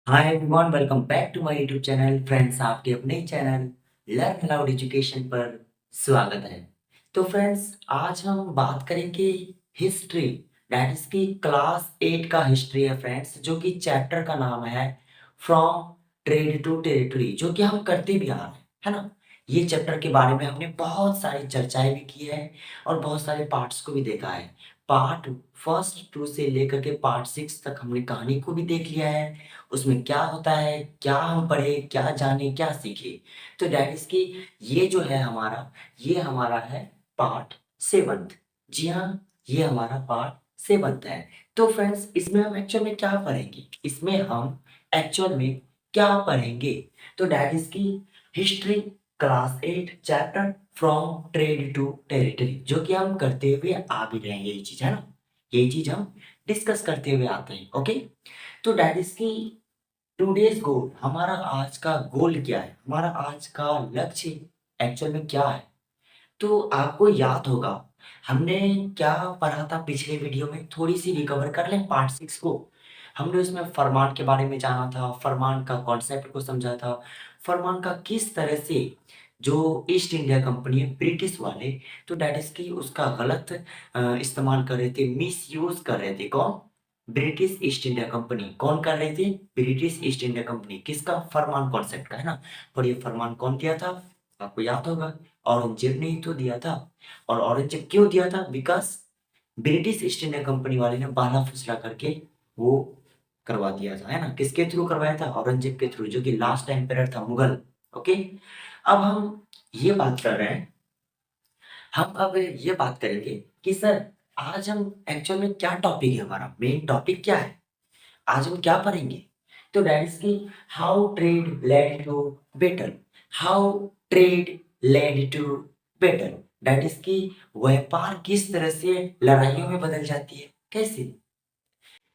Hi everyone, welcome back to my YouTube channel. Friends, आपके अपने channel learn allowed education पर स्वागत है। तो फ्रेंड्स, आज हम बात करेंगे हिस्ट्री, दैट इज की क्लास 8 का हिस्ट्री है फ्रेंड्स, जो कि चैप्टर का नाम है फ्रॉम ट्रेड टू टेरिटरी, जो कि हम करते भी आ रहे हैं, है ना। ये चैप्टर के बारे में हमने बहुत सारी चर्चाएं भी की है और बहुत सारे पार्ट्स को भी देखा है। पार्ट फर्स्ट टू से लेकर के पार्ट 6 तक हमने कहानी को भी देख लिया है। उसमें क्या होता है, क्या हम पढ़े, क्या जाने, क्या सीखे। तो दैट इज की ये हमारा है पार्ट 7। जी हाँ, ये हमारा पार्ट 7 है। तो फ्रेंड्स, इसमें हम एक्चुअल में क्या पढ़ेंगे, इसमें हम एक्चुअल में क्या पढ़ेंगे। तो दैट इज की history class 8 chapter from trade to territory, जो कि हम करते हुए आ भी रहे हैं। यही चीज है ना, यही चीज हम डिस्कस करते हुए आते हैं। ओके, तो दैट इज की टुडेज गोल, हमारा आज का गोल क्या है, हमारा आज का लक्ष्य एक्चुअल में क्या है। तो आपको याद होगा हमने क्या पढ़ा था पिछले वीडियो में, थोड़ी सी रिकवर कर लें पार्ट 6 को। हमने उसमें फरमान के बारे में जाना था, फरमान का कॉन्सेप्ट को समझा था, फरमान का किस तरह से जो ईस्ट इंडिया कंपनी है, ब्रिटिश वाले, तो डैट इज की उसका गलत इस्तेमाल कर रहे थे, मिस यूज कर रहे थे। कौन? British east India company. कौन कर रहे थे? British east India company. किसका? फरमान कॉन्सेप्ट का, है ना। और ये फरमान कौन दिया था? आपको याद होगा, औरंगजेब ने ही तो दिया था। और औरंगजेब क्यों दिया था? Because British east India company वाले ने बहाना फुसला करके वो करवा दिया था, है ना। किसके थ्रू करवाया था? औरंगजेब के थ्रू, जो कि लास्ट एम्परर था मुगल। ओके, अब हम ये बात कर रहे हैं, हम अब ये बात करेंगे कि सर, आज हम एक्चुअल में क्या टॉपिक है, हमारा मेन टॉपिक क्या है, आज हम क्या पढ़ेंगे। तो दैट इज की how trade led to better, how trade led to better, that is की व्यापार किस तरह से लड़ाइयों में बदल जाती है, कैसे।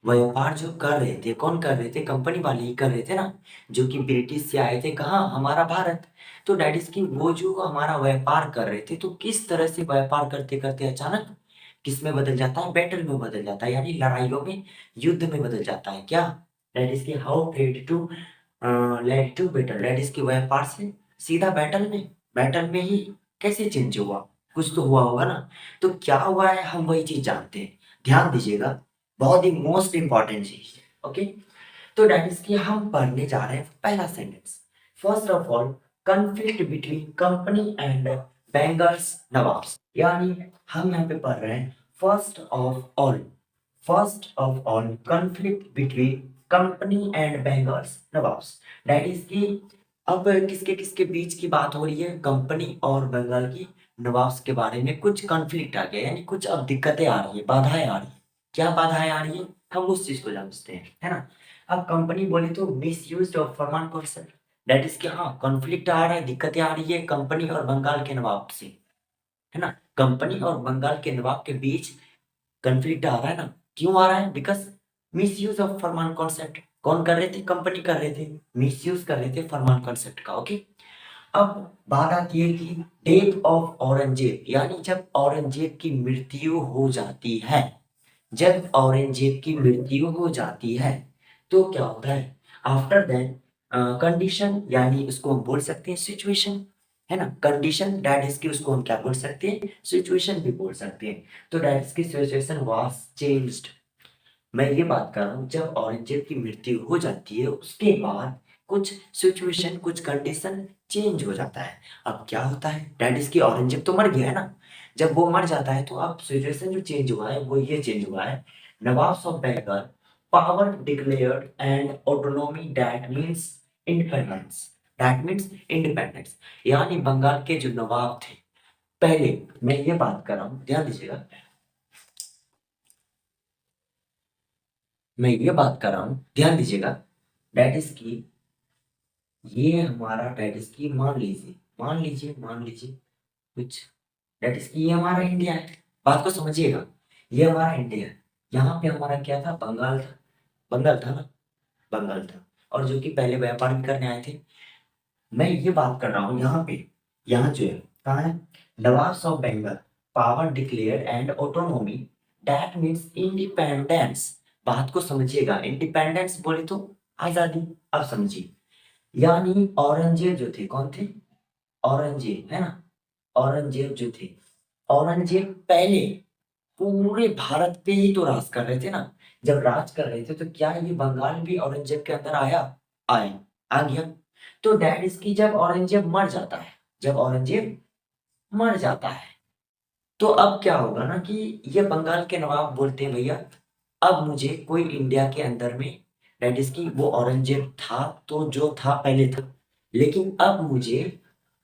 व्यापार जो कर रहे थे, कौन कर रहे थे? कंपनी वाले ही कर रहे थे ना, जो कि ब्रिटिश से आए थे, कहाँ? हमारा भारत। तो दैट इज की वो जो हमारा व्यापार कर रहे थे, तो किस तरह से व्यापार करते करते अचानक किस में बदल जाता है? बैटल में बदल जाता है, यानी लड़ाइयों में, युद्ध में बदल जाता है। क्या? दैट इज की how trade to led to battle, that is की व्यापार से सीधा बैटल में, बैटल में ही कैसे चेंज हुआ? कुछ तो हुआ होगा ना। तो क्या हुआ है, हम वही चीज जानते हैं। ध्यान दीजिएगा, बहुत ही मोस्ट इंपॉर्टेंट चीज है। ओके, तो दैट इज कि हम पढ़ने जा रहे हैं पहला सेंटेंस। First of all, conflict between company and Bengal's nawabs, यानी हम यहाँ पे पढ़ रहे हैं first of all conflict between company and Bengal's nawabs, that is कि अब किसके किसके बीच की बात हो रही है? कंपनी और बंगाल की नवाब्स के बारे में कुछ कॉन्फ्लिक्ट आ गया, यानी कुछ अब दिक्कतें आ रही है, बाधाएं आ रही है। क्या बाधाएं आ रही है, हम उस चीज को समझते हैं, है ना। अब कंपनी बोले तो miss use of Farman concept, that is कि हाँ, कॉन्फ्लिक्ट आ रहा है, दिक्कतें आ रही है कंपनी और बंगाल के नवाब से, है ना। कंपनी और बंगाल के नवाब के बीच कॉन्फ्लिक्ट आ रहा है ना। क्यों आ रहा है? Because miss use of Farman concept. कौन कर रहे थे? कंपनी कर रहे थे, मिस यूज कर रहे थे फरमान कॉन्सेप्ट का। ओके, अब बात आती है कि डेथ ऑफ औरंगजेब, यानी जब औरंगजेब की मृत्यु हो जाती है, जब औरंगजेब की मृत्यु हो जाती है, तो क्या होता है? आफ्टर दैट कंडीशन, यानी उसको हम बोल सकते हैं सिचुएशन, है ना। कंडीशन दैट इज की उसको हम क्या बोल सकते हैं? सिचुएशन भी बोल सकते हैं। तो दैट इज की सिचुएशन वाज चेंज्ड। मैं ये बात कर रहा हूँ, जब औरंगजेब की मृत्यु हो जाती है, उसके बाद कुछ सिचुएशन, कुछ कंडीशन चेंज हो जाता है। अब क्या होता है? डैट इज की औरंगजेब तो मर गया है ना। जब वो मर जाता है, तो अब सिचुएशन जो चेंज हुआ है वो ये चेंज हुआ है, nawabs of Bengal power declared and autonomy, that means independence, यानी बंगाल के जो नवाब थे, पहले, मैं ये बात कर रहा हूँ, ध्यान दीजिएगा, मैं ये बात कर रहा हूँ, ध्यान दीजिएगा, दैट इज की ये हमारा डेट इज की, मान लीजिए कुछ, डेट इज की ये हमारा इंडिया है। बात को समझिएगा, ये हमारा इंडिया है। यहाँ पे हमारा क्या था? बंगाल था, बंगाल था ना, बंगाल था। और जो कि पहले व्यापार भी करने आए थे। मैं ये बात कर रहा हूँ यहाँ पे, यहाँ जो है, कहाँ है? Nawabs of Bengal power declare and autonomy, that means independence. बात को समझिएगा, इंडिपेंडेंस बोले तो आजादी। अब समझिए, यानी औरंगजेब जो थे, कौन थे? औरंगजेब, है ना? औरंगजेब जो थे, औरंगजेब पहले पूरे भारत पे ही तो राज कर रहे थे ना। जब राज कर रहे थे तो क्या ये बंगाल भी औरंगजेब के अंदर आया? आया, आ गया। तो दैट इसकी जब औरंगजेब मर जाता है, जब औरंगजेब मर जाता है, तो अब क्या होगा ना कि ये बंगाल के नवाब बोलते हैं, भैया अब मुझे कोई इंडिया के अंदर में, दैट इज की वो औरंगजेब था तो जो था पहले था, लेकिन अब मुझे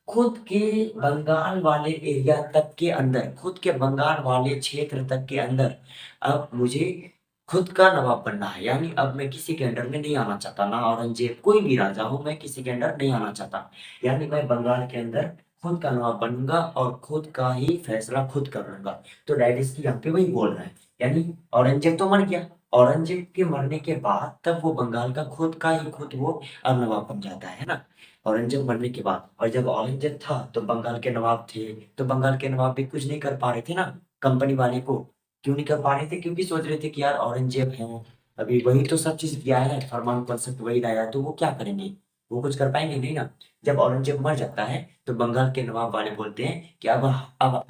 खुद के बंगाल वाले एरिया तक के अंदर, खुद के बंगाल वाले क्षेत्र तक के अंदर अब मुझे खुद का नवाब बनना है। यानी अब मैं किसी के अंडर में नहीं आना चाहता, ना औरंगजेब, कोई भी राजा हो, मैं किसी के अंडर नहीं आना चाहता। यानी मैं बंगाल के अंदर खुद का नवाब बनूंगा और खुद का ही फैसला खुद कर लूंगा। तो डैड इसकी यहाँ पे वही बोल रहा है। यानी औरंगजेब तो मर गया, औरंगजेब के मरने के बाद तब वो बंगाल का खुद का ही खुद वो अब नवाब बन जाता है ना, औरंगजेब मरने के बाद। और जब औरंगजेब था तो बंगाल के नवाब थे, तो बंगाल के नवाब भी कुछ नहीं कर पा रहे थे ना कंपनी वाले को। क्यों नहीं कर पा रहे थे? क्योंकि सोच रहे थे कि यार औरंगजेब है, अभी वही तो सब चीज दिया है, फरमान कॉन्सेप्ट वही लाया है, तो वो क्या करेंगे? वो कुछ कर पाएंगे नहीं ना। जब औरंगजेब मर जाता है तो बंगाल के नवाब वाले बोलते हैं कि अब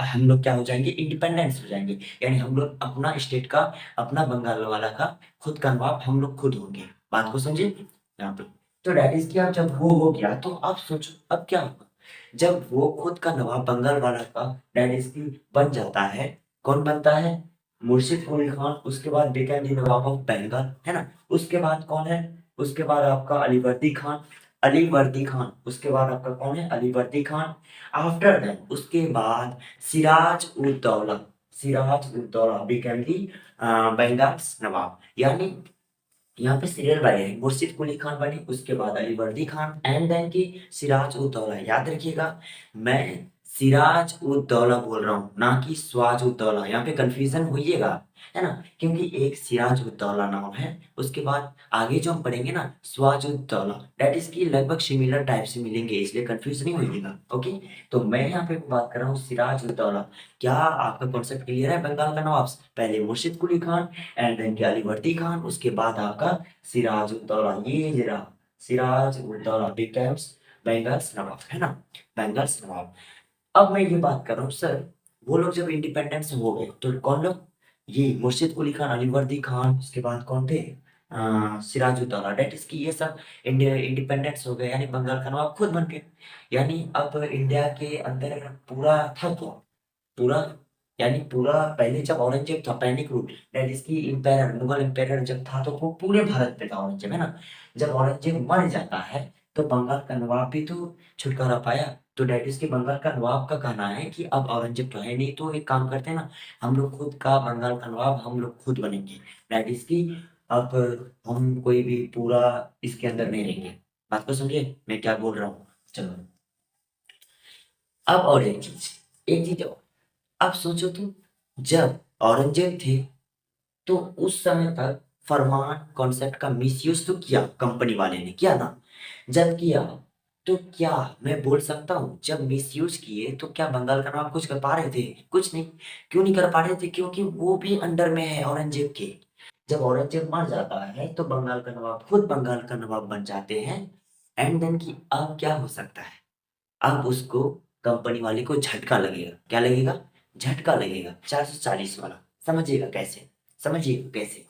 हम लोग क्या हो जाएंगे, इंडिपेंडेंस हो जाएंगे। यानी हम लोग अपना स्टेट का, अपना बंगाल वाला का खुद का नवाब हम लोग खुद होंगे। बात को समझे यहाँ पे? तो डैट इज कि अब जब वो हो गया तो आप सोचो अब क्या होगा। जब वो खुद का नवाब बंगाल वाला का डैट इज की बन जाता है, कौन बनता है? मुर्शिद कुली खान। उसके बाद बिकाम द नवाब ऑफ बंगाल, है ना? उसके बाद कौन है? उसके बाद आपका अलीवर्दी खान, अलीवर्दी खान। उसके बाद आपका कौन है? अलीवर्दी खान। आफ्टर दैट उसके बाद सिराज उद दौला, सिराज उद दौला बिकेम दी बंगाल नवाब। यानी यहाँ पे सीरियल बाय है, मुर्शिद कुली खान बनी, उसके बाद अली वर्दी खान, एंड देन की सिराज उद दौला। याद रखिएगा, मैं सिराज उद दौला बोल रहा हूँ, ना कि स्वाज उद दौला। यहाँ पे कंफ्यूजन होइएगा, है ना? क्योंकि एक सिराज उद दौला नाम है, उसके बाद आगे जो हम पढ़ेंगे ना स्वाज उद दौला, दैट इज की लगभग सिमिलर टाइप से मिलेंगे, इसलिए कंफ्यूज नहीं होइएगा। ओके, तो मैं यहाँ पे बात कर रहा हूँ सिराज उद दौला। क्या आपका कॉन्सेप्ट क्लियर है? बंगाल का नवाब पहले मुर्शिद कुली खान, एंड देन अलीवर्दी खान, उसके बाद आपका सिराजुद्दौला। ये जरा सिराजुद्दौला बिकम्स बेंगल्स नवाब, है ना? बेंगल्स नवाब। अब मैं ये बात कर रहा हूँ सर, वो लोग जब इंडिपेंडेंस हो गए तो कौन लोग? ये मुर्शिद कुली खान, अलीवर्दी खान, उसके बाद कौन थे? सिराजुद्दौला। डेट इसकी ये सब इंडिपेंडेंस हो गए, यानी बंगाल का नवाब खुद बन गए। यानी अब इंडिया के अंदर पूरा था क्या? पूरा, यानी पूरा पहले जब औरंगजेब था, पैनिक रूल, दैट इसकी एम्पायर, मुगल एम्पायर जब था तो वो पूरे भारत पे था औरंगजेब, है ना? जब औरंगजेब मर जाता है तो बंगाल का नवाब भी तो छुटकारा पाया। तो दैट इसके बंगाल का नवाब का कहना है कि अब औरंगजेब तो है नहीं, तो एक काम करते हैं ना, हम लोग खुद का बंगाल का नवाब हम लोग खुद बनेंगे। दैट इसकी अब हम कोई भी पूरा इसके अंदर नहीं रहेंगे। बात को समझे मैं क्या बोल रहा हूँ? चलो, अब और एक चीज और। अब सोचो तो, जब औरंगजेब थे तो उस समय तक फरमान कॉन्सेप्ट का मिसयूज तो किया, कंपनी वाले ने किया ना। जब किया तो क्या मैं बोल सकता हूँ, जब मिसयूज किए तो क्या बंगाल का नवाब कुछ कर पा रहे थे? कुछ नहीं। क्यों नहीं कर पा रहे थे? क्योंकि वो भी अंडर में है औरंगजेब के। जब औरंगजेब मर जाता है तो बंगाल का नवाब खुद बंगाल का नवाब बन जाते हैं। एंड देन की अब क्या हो सकता है? अब उसको कंपनी वाले को झटका लगेगा। क्या लगेगा? झटका लगेगा, 440 वाला। समझिएगा कैसे? समझिएगा कैसे?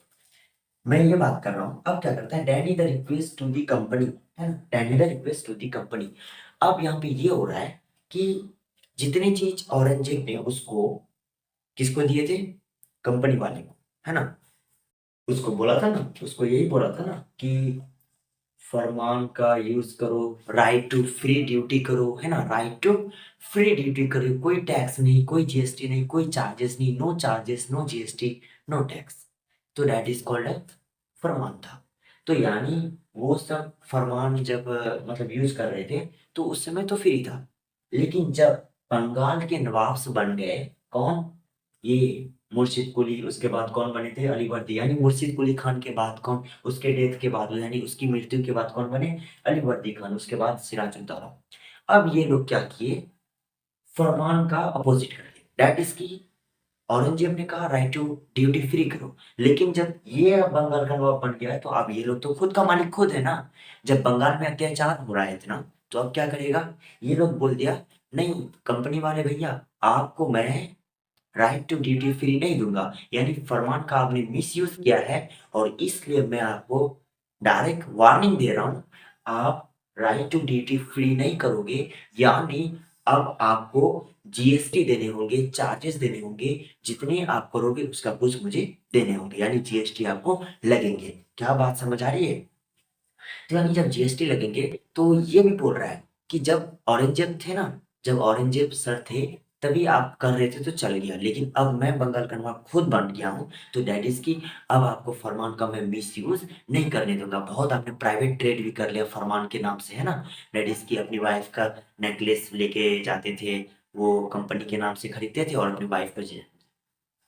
मैं ये बात कर रहा हूँ, अब क्या करता है, deny the request to the company, है ना? Deny the request to the company. अब यहाँ पे ये हो रहा है कि जितनी चीज औरंगजेब ने उसको, किसको दिए थे? कंपनी वाले को, है ना? उसको बोला था ना, उसको यही बोला था ना कि फरमान का यूज करो, राइट टू फ्री ड्यूटी करो, है ना? राइट टू फ्री ड्यूटी करो, कोई टैक्स नहीं, कोई जीएसटी नहीं, कोई चार्जेस नहीं, no charges, no GST, no tax. तो दैट इज कॉल्ड ए फरमान था। तो यानी वो सब फरमान जब मतलब यूज कर रहे थे तो उस समय तो फ्री था। लेकिन जब बंगाल के नवाब से बन गए, कौन? ये मुर्शिद कुली, उसके बाद कौन बने थे? अलीवर्दी। यानी मुर्शिद कुली खान के बाद कौन? उसके डेथ के बाद, यानी उसकी मृत्यु के बाद कौन बने? अलीवर्दी खान। उसके बाद सिराजुद्दौला। अब ये लोग क्या किए? फरमान का अपोजिट कर दिया, दैट इज की औरंगजेब ने कहा राइट टू ड्यूटी फ्री करो, लेकिन जब ये अब बंगाल का नवाब बन गया है तो अब ये लोग तो खुद का मालिक खुद है ना। जब बंगाल में अत्याचार हो रहा है इतना, तो अब क्या करेगा, ये लोग बोल दिया नहीं कंपनी वाले भैया, आपको मैं राइट टू ड्यूटी फ्री नहीं दूंगा, यानी फरमान का आपने मिस यूज किया है, और इसलिए मैं आपको डायरेक्ट वार्निंग दे रहा हूँ, आप राइट टू ड्यूटी फ्री नहीं करोगे, यानी अब आपको जीएसटी देने होंगे, चार्जेस देने होंगे, जितने आप करोगे उसका कुछ मुझे देने होंगे, यानी जीएसटी आपको लगेंगे। क्या बात समझ आ रही है? तो यानी जब जीएसटी लगेंगे, तो ये भी बोल रहा है कि जब औरंगजेब थे ना, जब औरंगजेब सर थे तभी आप कर रहे थे तो चल गया, लेकिन अब मैं बंगाल का नवाब खुद बन गया हूँ, तो दैट इज की अब आपको फरमान का मैं मिस यूज नहीं करने दूंगा। बहुत आपने प्राइवेट ट्रेड भी कर लिया फरमान के नाम से, है ना। दैट इज की अपनी वाइफ का नेकलेस लेके जाते थे, वो कंपनी के नाम से खरीदते थे और अपनी वाइफ को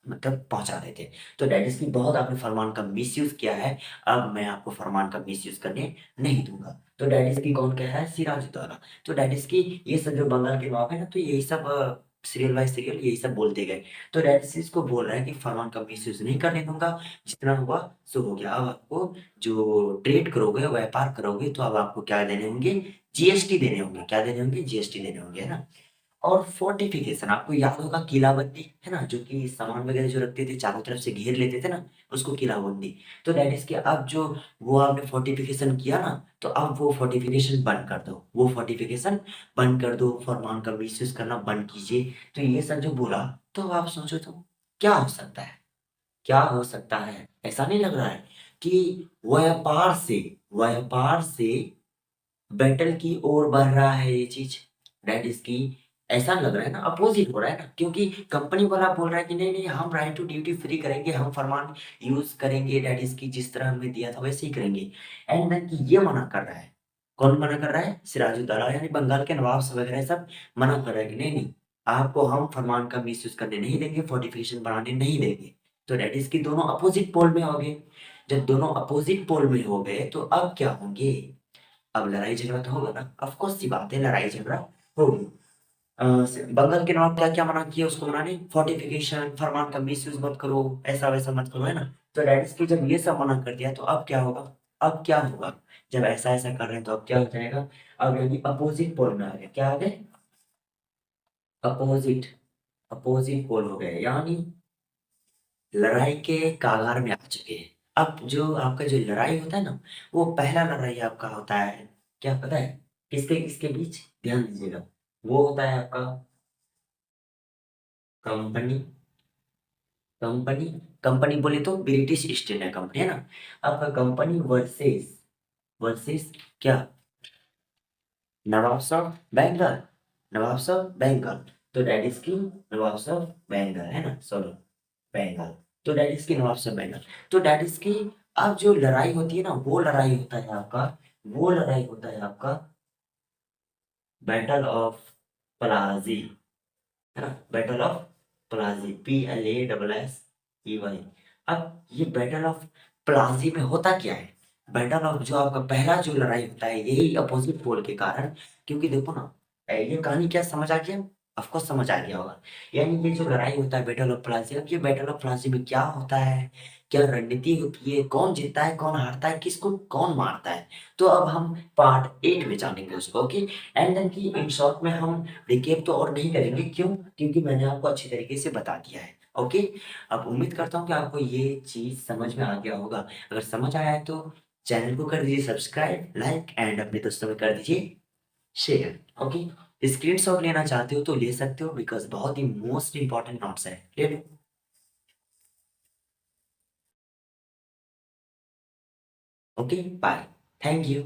मतलब पहुँचा देते। तो दैट इज़ की बहुत आपने फरमान का मिसयूज़ किया है, अब मैं आपको फरमान का मिसयूज़ करने नहीं दूँगा। तो दैट इज़ की कौन कह रहा है? सिराजुद्दौला। तो दैट इज़ की ये सब जो बंगाल के नवाब है ना, तो यही सब सीरियल बाय सीरियल यही सब बोलते गए। तो दैट इज़ इसको बोल रहा है कि फरमान का मिसयूज़ नहीं करने दूँगा, जितना हुआ सो हो गया। अब आपको जो ट्रेड करोगे, व्यापार करोगे, तो अब आपको क्या देने होंगे? जीएसटी देने होंगे। क्या देने होंगे? जीएसटी देने होंगे, है ना? और फोर्टिफिकेशन आपको याद होगा किलाबंदी, है ना? जो कि सामान वगैरह जो रखते थे चारों तरफ से घेर लेते थे ना, उसको किलाबंदी। तो दैट इज़ कि अब जो वो आपने फोर्टिफिकेशन किया ना, तो अब वो फोर्टिफिकेशन बंद कर दो। वो फोर्टिफिकेशन बंद कर दो, फरमान का मिसयूज़ करना बंद कीजिए। तो ये सब जो बोला, तो आप सोचो तो क्या हो सकता है? क्या हो सकता है? ऐसा नहीं लग रहा है कि व्यापार से बैटल की ओर बढ़ रहा है ये चीज़? दैट इज़ कि ऐसा लग रहा है ना, अपोज़िट हो रहा है ना, क्योंकि कंपनी वाला बोल रहा है कि नहीं, नहीं हम राइट टू ड्यूटी फ्री करेंगे, हम फरमान यूज़ करेंगे, दैट इज़ कि जिस तरह हमें दिया था वैसे ही करेंगे। एंड देन कि ये मना कर रहा है। कौन मना कर रहा है? सिराजुद्दौला यानी बंगाल के नवाब सब वगैरह सब मना कर रहा है कि नहीं, नहीं आपको हम फरमान का मिसयूज़ करने नहीं देंगे, फोर्टिफिकेशन बढ़ाने नहीं देंगे। तो दैट इज़ कि दोनों अपोज़िट पोल में हो गए। जब दोनों अपोज़िट पोल में हो गए तो अब क्या होंगे? अब लड़ाई झगड़ा तो होगा ना, ऑफ कोर्स सी बात है लड़ाई झगड़ा होगी। बंगाल के नवाब क्या क्या मना किया उसको मनाने? फोर्टिफिकेशन, फरमान का मिसयूज मत करो, ऐसा वैसा मत करो, है ना। तो दैट इज की जब ये सब मना कर दिया तो अब क्या होगा? अब क्या होगा? जब ऐसा ऐसा कर रहे हैं तो अब क्या हो जाएगा? अब यानी अपोजिट पोल में आ गए। क्या आ गए? अपोजिट अपोजिट पोल हो गए, यानी लड़ाई के कागार में आ चुके हैं। अब जो आपका जो लड़ाई होता है ना, वो पहला लड़ाई आपका होता है, क्या पता है? किसके किसके बीच? ध्यान दीजिएगा। वो होता है आपका कंपनी कंपनी कंपनी बोले तो ब्रिटिश ईस्ट इंडिया कंपनी, है ना। आपका कंपनी वर्सेस वर्सेस क्या? नवाब साहब बंगाल, नवाब साहब बंगाल। तो डैट इज की नवाब साहब बंगाल, है ना, सॉरी बंगाल। तो डैट इज की नवाब साहब बंगाल। तो डैट इज की अब जो लड़ाई होती है ना, वो लड़ाई होता है आपका, वो लड़ाई होता है आपका बैटल ऑफ प्लाजी, है ना, बैटल ऑफ प्लाजी, PLASSEY। अब ये बैटल ऑफ प्लाजी में होता क्या है? बैटल ऑफ जो आपका पहला जो लड़ाई होता है यही अपोजिट पोल के कारण, क्योंकि देखो ना, ये कहानी क्या समझ आ गया? ऑफकोर्स समझ आ गया होगा। यानी ये जो लड़ाई होता है बैटल ऑफ प्लाजी, अब ये बैटल ऑफ प्लाजी में क्या होता है, क्या रणनीति होती है, कौन जीतता है कौन हारता है, किसको कौन मारता है, तो अब हम पार्ट 8 में जानेंगे उसको, ओके। एंड देन की इन शॉर्ट में हम रिकेप तो और नहीं करेंगे, क्यों? क्योंकि मैंने आपको अच्छी तरीके से बता दिया है, ओके। अब उम्मीद करता हूँ कि आपको ये चीज़ समझ में आ गया होगा। अगर समझ आया है तो चैनल को कर दीजिए सब्सक्राइब, लाइक एंड अपने दोस्तों में कर दीजिए शेयर, ओके। स्क्रीनशॉट लेना चाहते हो तो ले सकते हो, बिकॉज़ बहुत ही मोस्ट इम्पोर्टेंट नोट्स है, ले लो। Okay, bye, thank you.